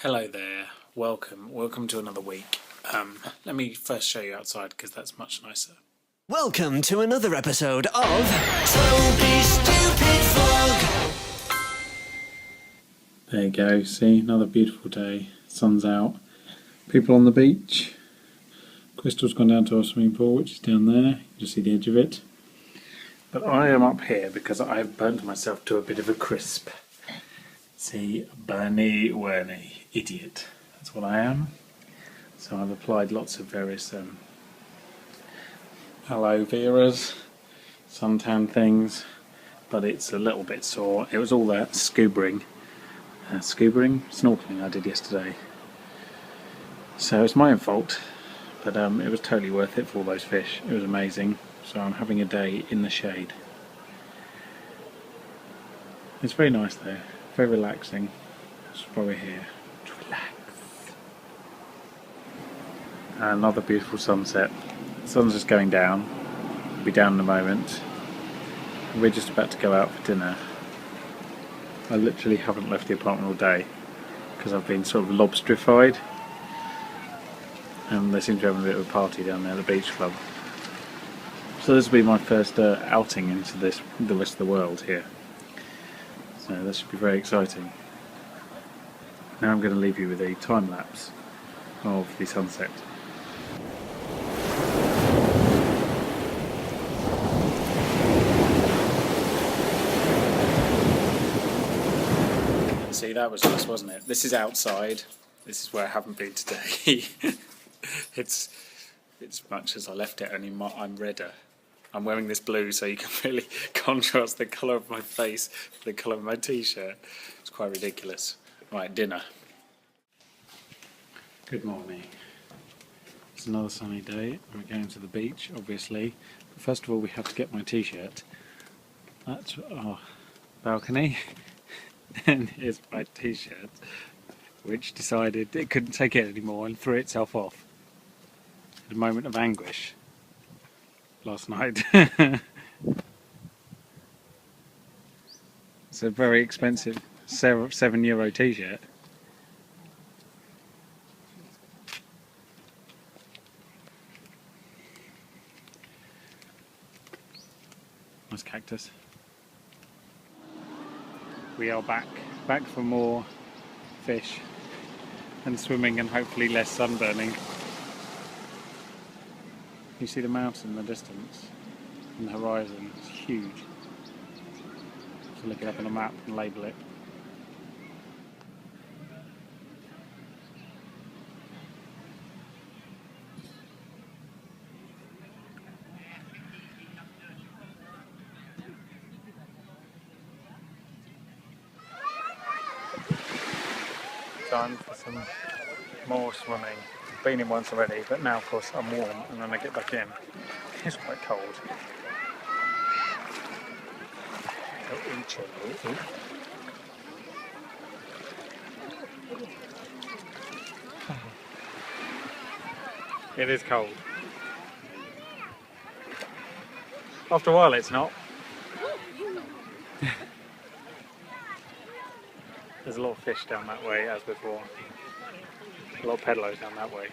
Hello there, welcome to another week. Let me first show you outside because that's much nicer. Welcome to another episode of Toby Stupid Vlog. There you go, see, another beautiful day, sun's out, people on the beach. Crystal's gone down to our swimming pool, which is down there, you can see the edge of it. But I am up here because I've burnt myself to a bit of a crisp. See, Bernie Werney, idiot. That's what I am. So I've applied lots of various aloe veras, suntan things, but it's a little bit sore. It was all that snorkeling I did yesterday. So it's my own fault, but it was totally worth it for all those fish. It was amazing. So I'm having a day in the shade. It's very nice though. Very relaxing. That's why we're here. To relax. Another beautiful sunset. The sun's just going down. It'll be down in a moment. We're just about to go out for dinner. I literally haven't left the apartment all day because I've been sort of lobstrified. And they seem to be having a bit of a party down there at the beach club. So this will be my first outing into the rest of the world here. So that should be very exciting. Now I'm going to leave you with a time lapse of the sunset. See, that was nice, wasn't it? This is outside. This is where I haven't been today. It's much as I left it, only I'm redder. I'm wearing this blue so you can really contrast the colour of my face with the colour of my t-shirt. It's quite ridiculous. Right, dinner. Good morning. It's another sunny day. We're going to the beach, obviously. But first of all, we have to get my t-shirt. That's our balcony. And here's my t-shirt, which decided it couldn't take it anymore and threw itself off. At a moment of anguish. Last night. It's a very expensive €7 t-shirt. Nice cactus. We are back for more fish and swimming and hopefully less sunburning. You see the mountain in the distance, and the horizon, it's huge. So look it up on a map and label it. Time for some more swimming. Been in once already, but now of course I'm warm and then I get back in. It's quite cold. It is cold. After a while it's not. There's a lot of fish down that way as before. A lot of pedalos down that way.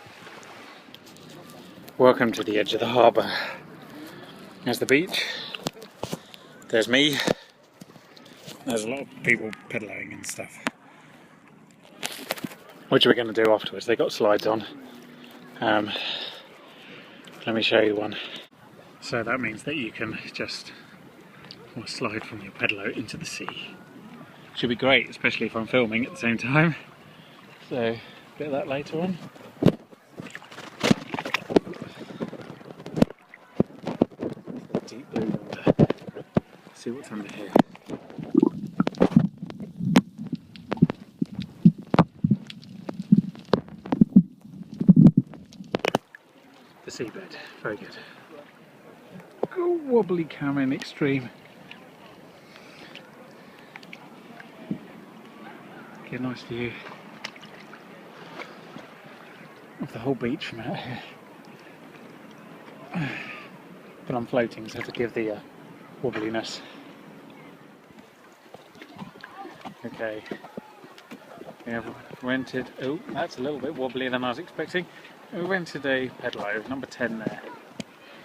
Welcome to the edge of the harbour. There's the beach. There's me. There's a lot of people pedaling and stuff. Which we're going to do afterwards. They got slides on. Let me show you one. So that means that you can just slide from your pedalo into the sea. Should be great, especially if I'm filming at the same time. So, a bit of that later on. Deep blue water. Let's see what's under here. The seabed, very good. Oh, wobbly cam in extreme. Get a nice view of the whole beach from out here. But I'm floating, so forgive the wobbliness. Okay, We have rented, oh, that's a little bit wobblier than I was expecting. We rented a Pedalo, number 10 there,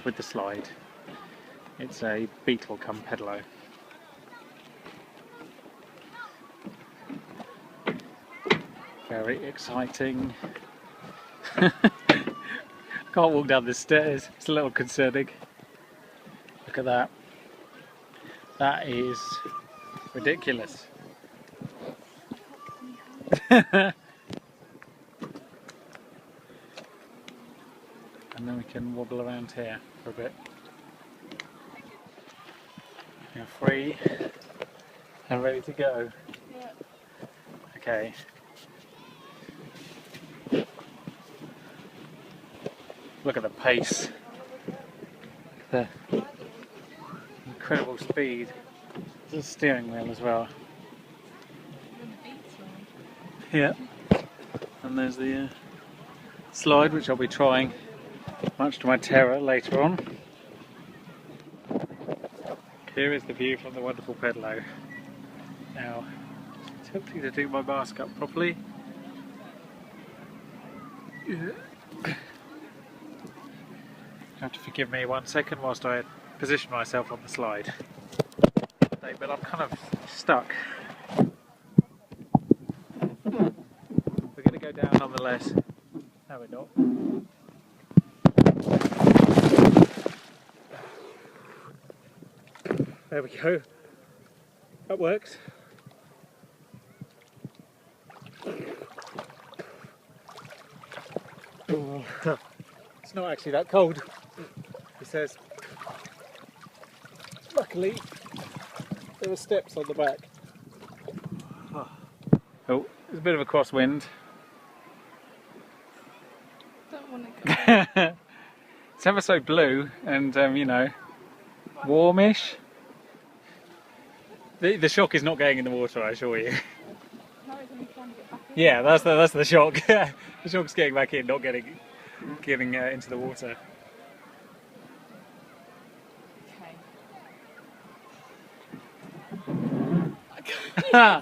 with the slide. It's a Beetle come Pedalo. Very exciting. Can't walk down the stairs, it's a little concerning. Look at that. That is ridiculous. And then we can wobble around here for a bit. You're free and ready to go. Yeah. Okay. Look at the pace. The incredible speed. There's a steering wheel as well. Yeah. And there's the slide, which I'll be trying, much to my terror, later on. Here is the view from the wonderful Pedalo. Now, attempting to do my mask up properly. You have to forgive me 1 second whilst I position myself on the slide. But I'm kind of stuck. We're going to go down nonetheless. No, we're not. There we go. That works. Oh, it's not actually that cold, he says. Luckily, there were steps on the back. Oh, there's a bit of a crosswind. Don't want to go. It's ever so blue and, you know, warmish. The shock is not getting in the water, I assure you. No, it's only trying to get back in. Yeah, that's the shock. The shock's getting back in, not getting into the water. Okay.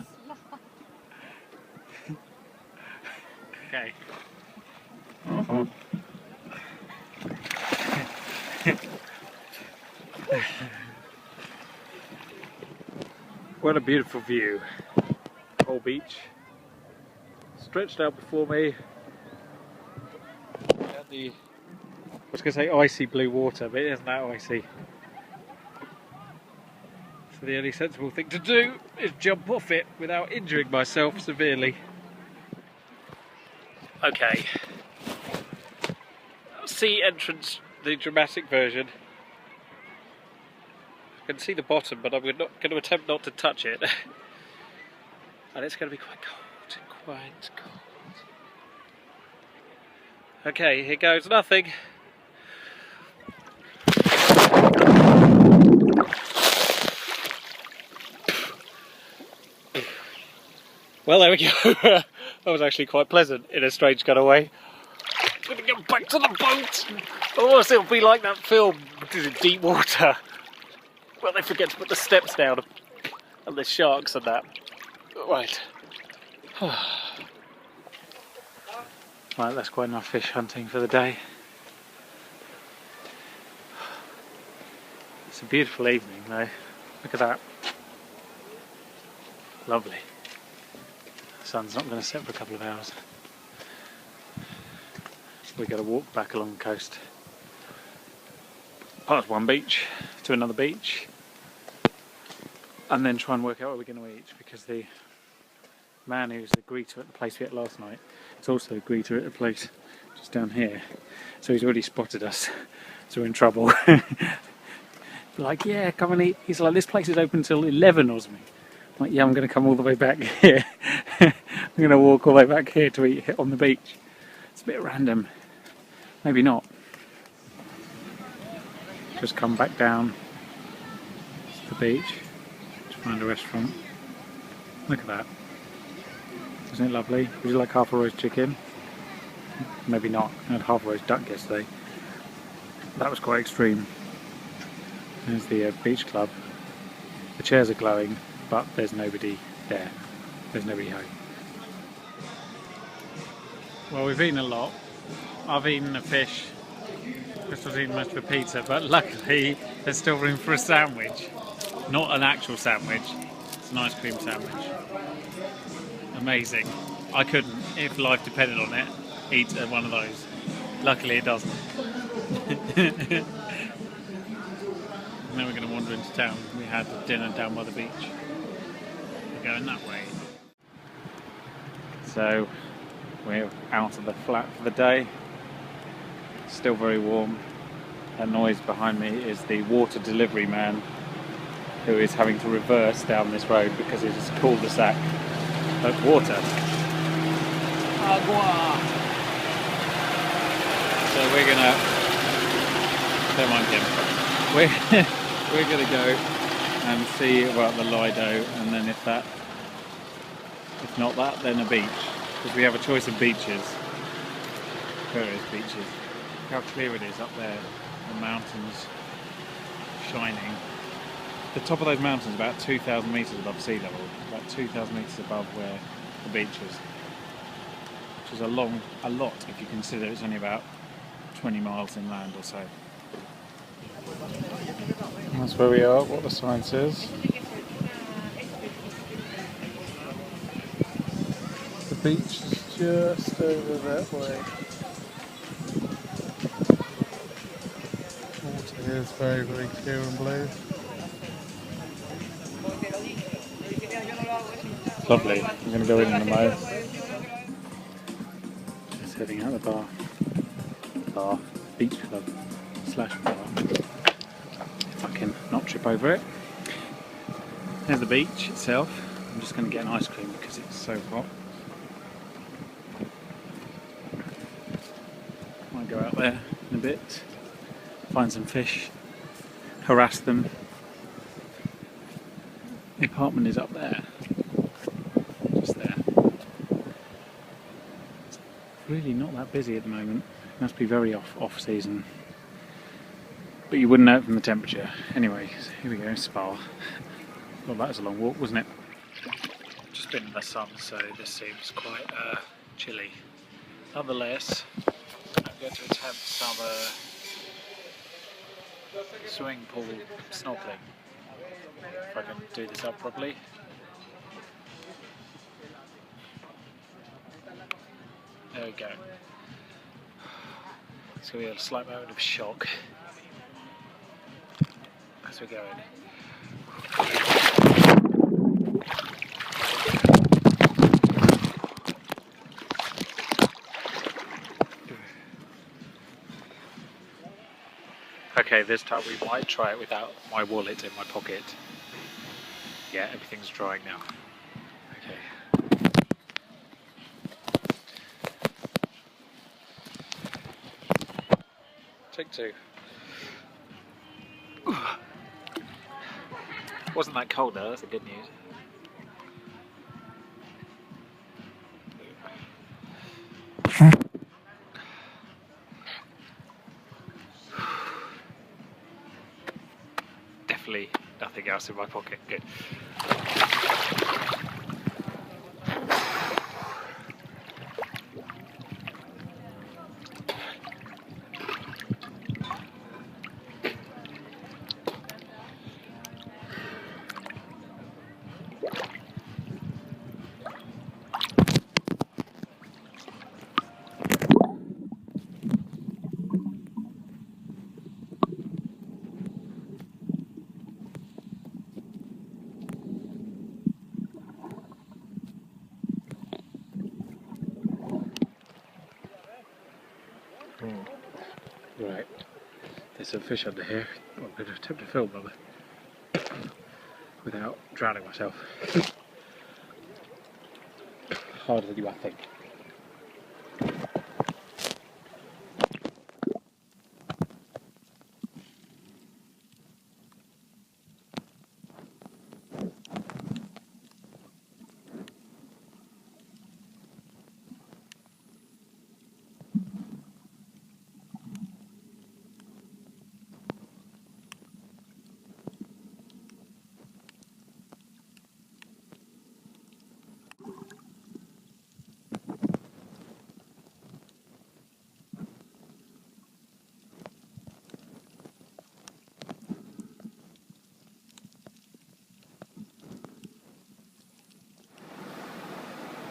Okay. What a beautiful view. The whole beach stretched out before me. And the, I was going to say icy blue water, but it isn't that icy. So the only sensible thing to do is jump off it without injuring myself severely. Okay. Sea entrance, the dramatic version. I can see the bottom, but I'm not going to attempt not to touch it. And it's going to be quite cold, quite cold. Okay, here goes nothing. Well, there we go. That was actually quite pleasant in a strange kind of way. I'm going to get back to the boat. Otherwise it'll be like that film, Deep Water. Well, they forget to put the steps down and the sharks and that. Right. Right, that's quite enough fish hunting for the day. It's a beautiful evening though. Look at that. Lovely. The sun's not going to set for a couple of hours. We've got to walk back along the coast. Past one beach to another beach. And then try and work out what we're going to eat, because the man who's the greeter at the place we ate last night is also a greeter at a place just down here. So he's already spotted us. So we're in trouble. Like, yeah, come and eat. He's like, this place is open till 11 or something. I'm like, yeah, I'm going to come all the way back here. I'm going to walk all the way back here to eat on the beach. It's a bit random. Maybe not. Just come back down to the beach to find a restaurant. Look at that. Isn't it lovely? Would you like half a roast chicken? Maybe not. I had half a roast duck yesterday. That was quite extreme. There's the beach club. The chairs are glowing, but there's nobody there. There's nobody home. Well, we've eaten a lot. I've eaten a fish. Crystal's eaten most of a pizza, but luckily there's still room for a sandwich. Not an actual sandwich. It's an ice cream sandwich. Amazing. I couldn't, if life depended on it, eat one of those. Luckily it doesn't. Now we're going to wander into town. We had dinner down by the beach. We're going that way. So we're out of the flat for the day. Still very warm. That noise behind me is the water delivery man who is having to reverse down this road because it is a cul-de-sac of water. Agua! So we're gonna, don't mind him, we're gonna go and see about the Lido, and then if not that, then a beach, because we have a choice of beaches, various beaches. Look how clear it is up there, the mountains shining. The top of those mountains is about 2,000 metres above sea level, about 2,000 metres above where the beach is, which is a lot if you consider it's only about 20 miles inland or so. That's where we are, what the sign says. The beach is just over that way. Water here is very, very clear and blue. Lovely. I'm going to go in a moment. Just heading out the bar, beach club / bar. If I can not trip over it. There's the beach itself. I'm just going to get an ice cream because it's so hot. Might go out there in a bit, find some fish, harass them. The apartment is up there. Really not that busy at the moment. It must be very off season, but you wouldn't know it from the temperature. Anyway, so here we go, spa. Well, that was a long walk, wasn't it? Just been in the sun, so this seems quite chilly. Nonetheless, I'm going to attempt some swimming pool snorkeling, if I can do this up properly. There we go. So we have a slight moment of shock as we go in. Okay, this time we might try it without my wallet in my pocket. Yeah, everything's drying now. Okay. Take two. Wasn't that cold though, that's the good news. Definitely nothing else in my pocket. Good. Right, there's some fish under here. I'm going to attempt to film them without drowning myself. Harder than you might think.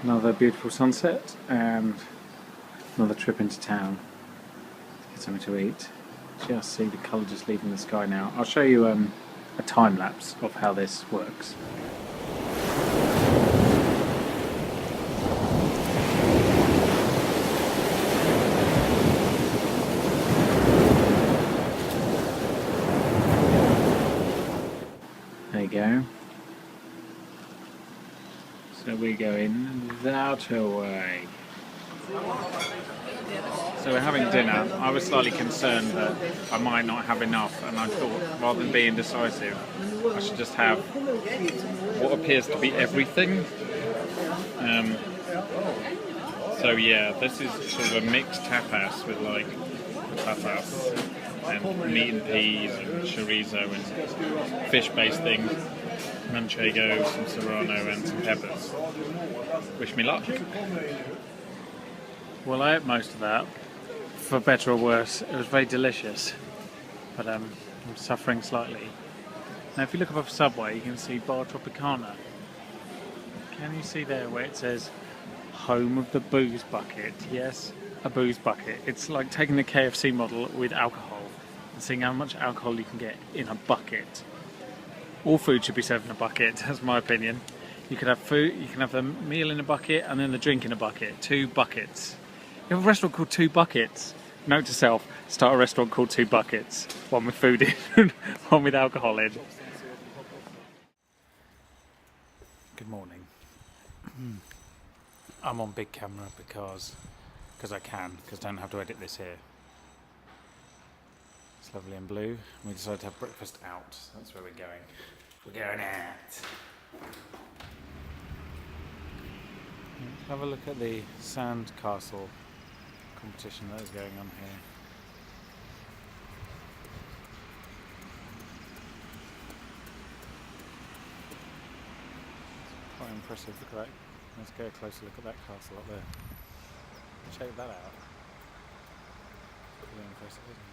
Another beautiful sunset and another trip into town to get something to eat. Just see the colour just leaving the sky now. I'll show you a time lapse of how this works. There you go. So we're going that way. So we're having dinner. I was slightly concerned that I might not have enough, and I thought rather than being indecisive, I should just have what appears to be everything. So yeah, this is sort of a mixed tapas with like patatas and meat and peas and chorizo and fish-based things, manchego, some serrano and some peppers. Wish me luck. Well, I ate most of that. For better or worse, it was very delicious, but I'm suffering slightly. Now if you look above Subway, you can see Bar Tropicana. Can you see there where it says home of the booze bucket? Yes, a booze bucket. It's like taking the KFC model with alcohol and seeing how much alcohol you can get in a bucket. All food should be served in a bucket, that's my opinion. You could have food, you can have the meal in a bucket and then the drink in a bucket. 2 buckets. You have a restaurant called 2 Buckets. Note to self, start a restaurant called 2 Buckets. One with food in and one with alcohol in. Good morning. I'm on big camera because I can, because I don't have to edit this here. It's lovely and blue. We decided to have breakfast out, so that's where we're going. We're going out. Have a look at the sand castle competition that is going on here. It's quite impressive, look at that. Let's go a closer look at that castle up there. Check that out. Really impressive, isn't it?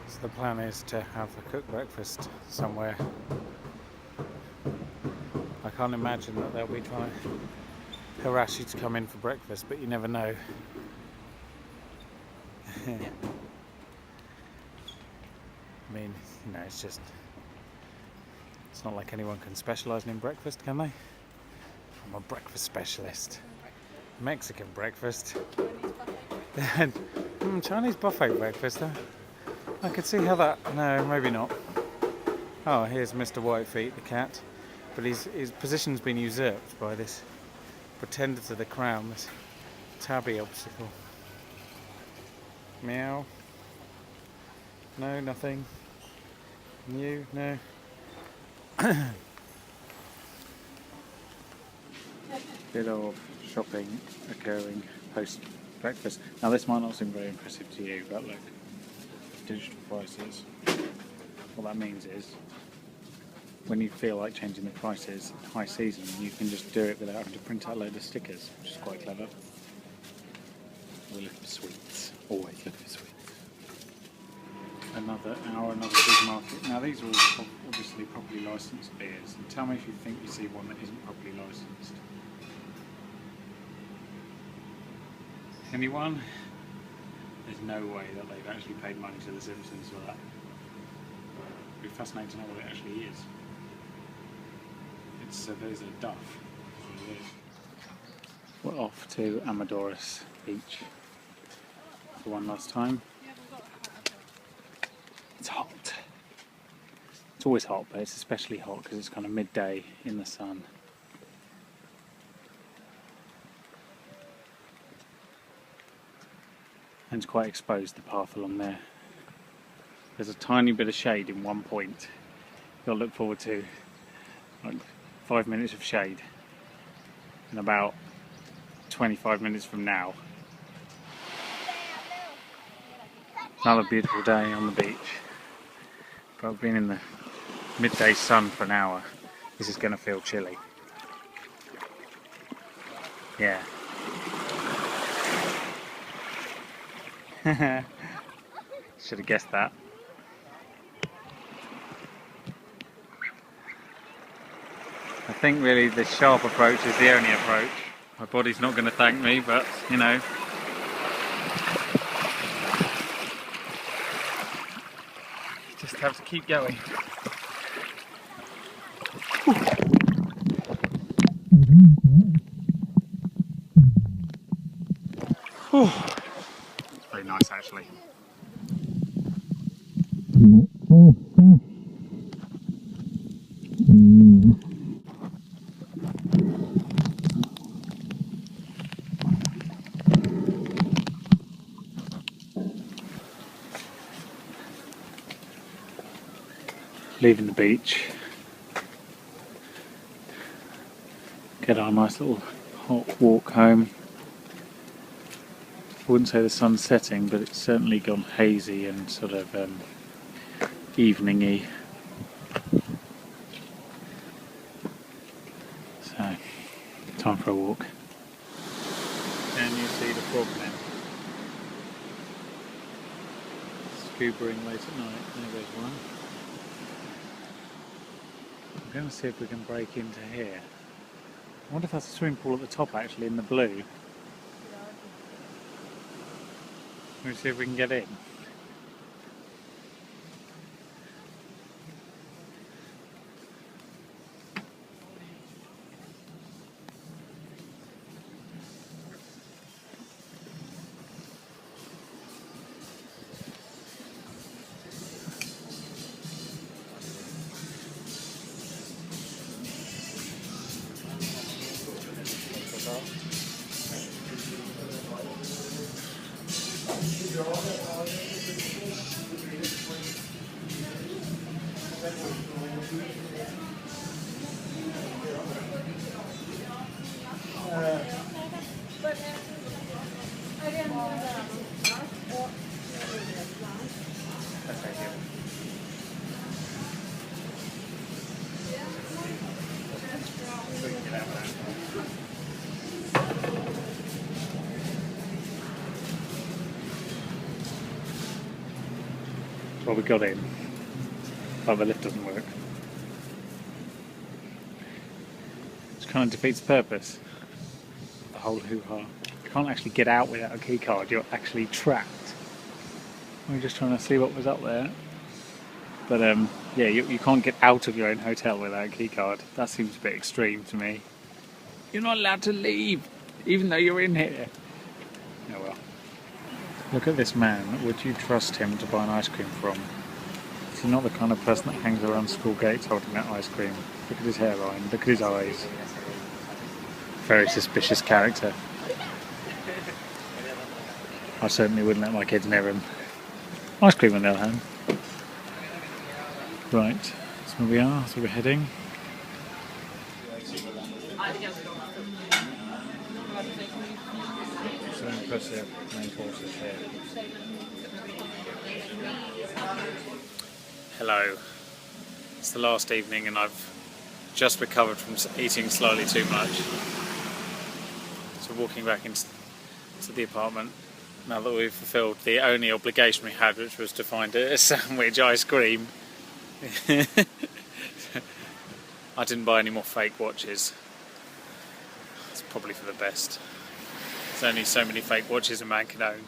So the plan is to have a cooked breakfast somewhere. I can't imagine that they'll be trying to harass you to come in for breakfast, but you never know. I mean, you know, it's not like anyone can specialise in breakfast, can they? I'm a breakfast specialist. Mexican breakfast. Chinese buffet breakfast, huh? I could see how that... No, maybe not. Oh, here's Mr. Whitefeet, the cat. But his position's been usurped by this pretender to the crown, this tabby obstacle. Meow. No, nothing. You? No. Bit of shopping occurring post breakfast. Now this might not seem very impressive to you, but look, digital prices. What that means is when you feel like changing the prices in high season, you can just do it without having to print out a load of stickers, which is quite clever. We're looking for sweets. Always looking for sweets. Another big market. Now these are all obviously properly licensed beers. And tell me if you think you see one that isn't properly licensed. Anyone? There's no way that they've actually paid money to the Simpsons for that. It'd be fascinating to know what it actually is. There's a duff. That's what it is. We're off to Amadores beach for one last time. It's hot. It's always hot, but it's especially hot because it's kind of midday in the sun. And it's quite exposed, the path along there. There's a tiny bit of shade in one point. You'll look forward to like 5 minutes of shade in about 25 minutes from now. Another beautiful day on the beach. But I've been in the midday sun for an hour. This is going to feel chilly. Yeah. Should have guessed that. think really the sharp approach is the only approach. My body's not going to thank me, but you know. You just have to keep going. It's very nice actually. Leaving the beach. Get our nice little hot walk home. I wouldn't say the sun's setting, but it's certainly gone hazy and sort of evening-y. So, time for a walk. Can you see the frogmen? Scoobering late at night. There goes one. I'm going to see if we can break into here. I wonder if that's a swimming pool at the top actually in the blue. Let's see if we can get in. Well, we got in, but the lift doesn't work. Which kind of defeats the purpose. The whole hoo-ha. You can't actually get out without a key card, you're actually trapped. We were just trying to see what was up there. But yeah, you can't get out of your own hotel without a key card. That seems a bit extreme to me. You're not allowed to leave, even though you're in here. Oh well. Look at this man. Would you trust him to buy an ice cream from? Is he not the kind of person that hangs around school gates holding that ice cream? Look at his hairline, look at his eyes. Very suspicious character. I certainly wouldn't let my kids near him. Ice cream on the other hand. Right, that's where we are, that's where we're heading. So impressive main courses here. Hello. It's the last evening and I've just recovered from eating slightly too much. So walking back into the apartment now that we've fulfilled the only obligation we had, which was to find a sandwich ice cream. I didn't buy any more fake watches. It's probably for the best. There's only so many fake watches a man can own.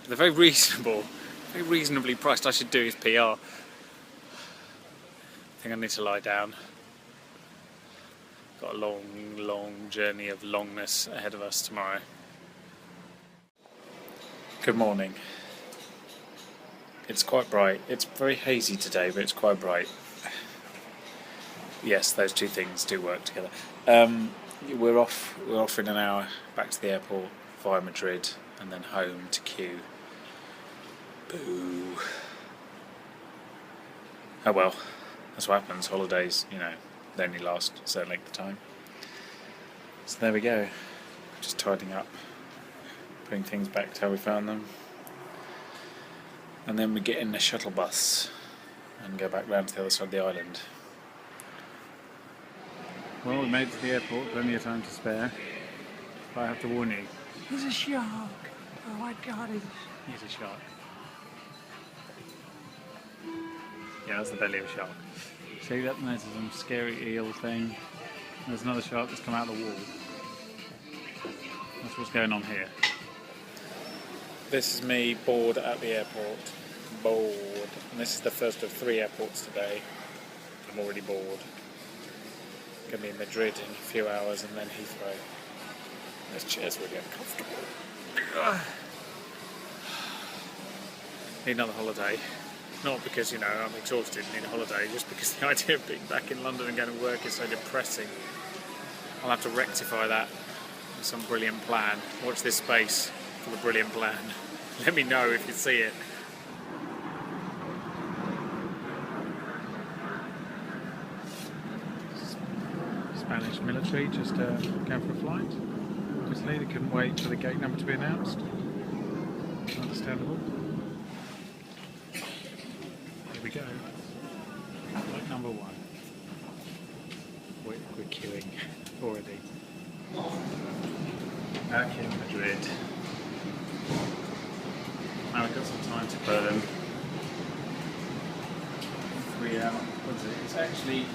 They're very reasonable, very reasonably priced. I should do his PR. I think I need to lie down. Got a long journey of longness ahead of us tomorrow. Good morning. It's quite bright. It's very hazy today, but it's quite bright. Yes, those two things do work together. We're off in an hour back to the airport via Madrid and then home to Kew. Boo. Oh well, that's what happens. Holidays, you know, they only last a certain length of time. So there we go. Just tidying up, putting things back to how we found them. And then we get in the shuttle bus and go back round to the other side of the island. Well, we made it to the airport, plenty of time to spare. But I have to warn you, he's a shark! Oh my god, he's a shark. Yeah, that's the belly of a shark. See that? There's some scary eel thing. There's another shark that's come out of the wall. That's what's going on here. This is me bored at the airport. Bored. And this is the first of 3 airports today. I'm already bored. Gonna be in Madrid in a few hours and then Heathrow. This chair's really uncomfortable. Need another holiday. Not because, you know, I'm exhausted and need a holiday, just because the idea of being back in London and going to work is so depressing. I'll have to rectify that with some brilliant plan. Watch this space for the brilliant plan. Let me know if you see it. Spanish military just going for a flight. Obviously, they couldn't wait for the gate number to be announced. Understandable. Here we go. Flight number 1. We're queuing already. Back in Madrid. Now we've got some time to burn. 3 hours. What is it? It's actually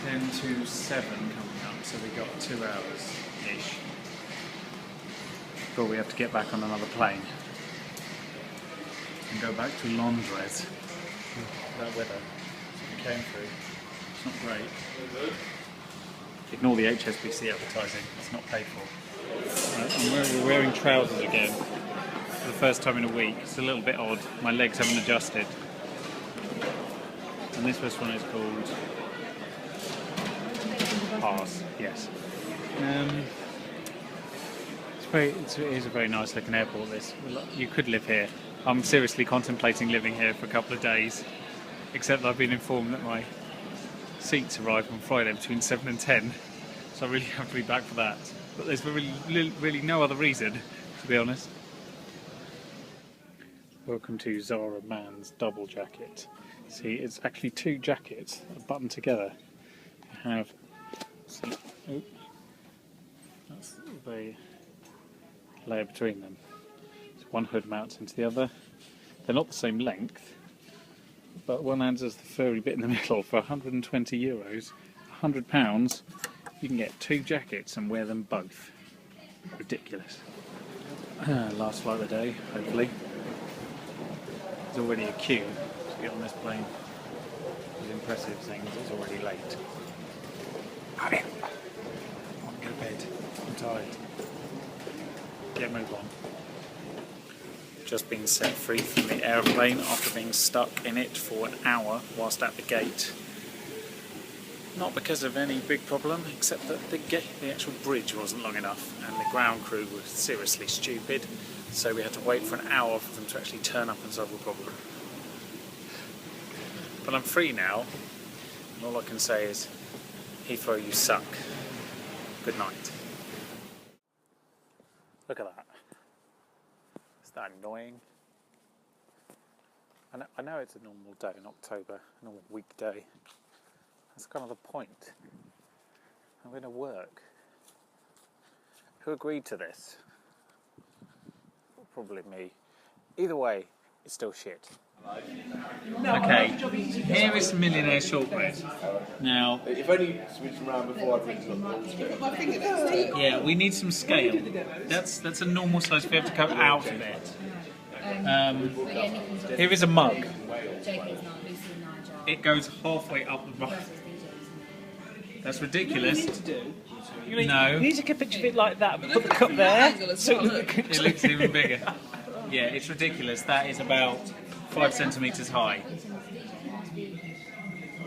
10 to 7 coming up, so we've got 2 hours-ish. But we have to get back on another plane and go back to Londres. That weather we came through, it's not great. Ignore the HSBC advertising, it's not paid for. Right, we're wearing trousers again for the first time in a week. It's a little bit odd, my legs haven't adjusted. And this first one is called Pass, yes. It is a very nice looking airport, this. You could live here. I'm seriously contemplating living here for a couple of days, except that I've been informed that my seats arrive on Friday between 7 and 10, so I really have to be back for that. But there's really no other reason, to be honest. Welcome to Zara Man's double jacket. See, it's actually 2 jackets buttoned together. You have, see, that's the layer between them. So one hood mounts into the other. They're not the same length, but one adds as the furry bit in the middle. For €120, £100, you can get 2 jackets and wear them both. Ridiculous. Last flight of the day, hopefully. There's already a queue to get on this plane. It's impressive saying it's already late. I want to go to bed. I'm tired. Get moved on. Just been set free from the aeroplane after being stuck in it for an hour whilst at the gate. Not because of any big problem, except that the actual bridge wasn't long enough and the ground crew was seriously stupid, so we had to wait for an hour for them to actually turn up and solve the problem. But I'm free now, and all I can say is, Heathrow, you suck. Good night. Look at that. Is that annoying? I know it's a normal day in October, a normal weekday. That's kind of the point. I'm going to work. Who agreed to this? Probably me. Either way, it's still shit. Okay, here is Billionaire Shortbread. Now, if only switched around before I picked up. yeah, we need some scale. That's a normal size. We have to come out of it. Here is a mug. It goes halfway up the bottom. That's ridiculous. No. You need to take a picture of it like that, but put the cup there. So It looks even bigger. Yeah, it's ridiculous. That is about 5 centimetres high.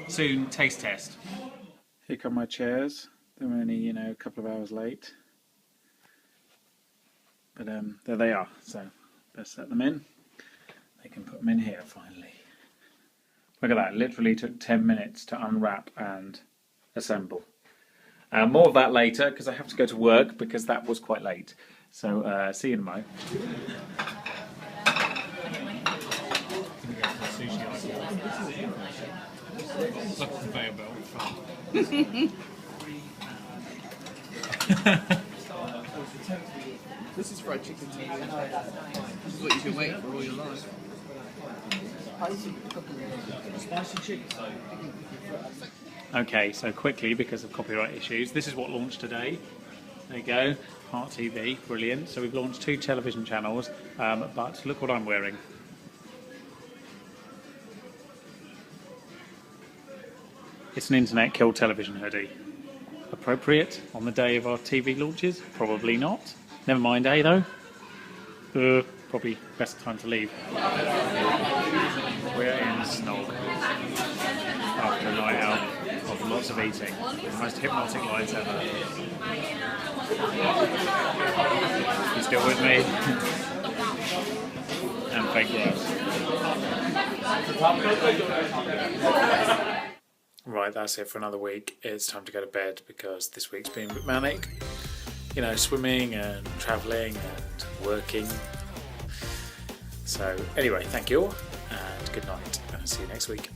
Soon, taste test. Here come my chairs. They're only, a couple of hours late. But there they are. So, let's set them in. They can put them in here finally. Look at that. Literally took 10 minutes to unwrap and assemble. More of that later, because I have to go to work, because that was quite late. So, see you in a moment. Like a conveyor belt. This is fried chicken. This is what you've been waiting for all your life. Okay, so quickly, because of copyright issues, this is what launched today. There you go, Heart TV, brilliant. So we've launched 2 television channels, but look what I'm wearing. It's an internet kill television hoodie. Appropriate on the day of our TV launches? Probably not. Never mind, though? Probably best time to leave. We're in Snog after a night out of lots of eating. The most hypnotic lights ever. You still with me? And fake grass. Right, that's it for another week. It's time to go to bed because this week's been a bit manic. You know, swimming and travelling and working. So anyway, thank you all and good night, and I'll see you next week.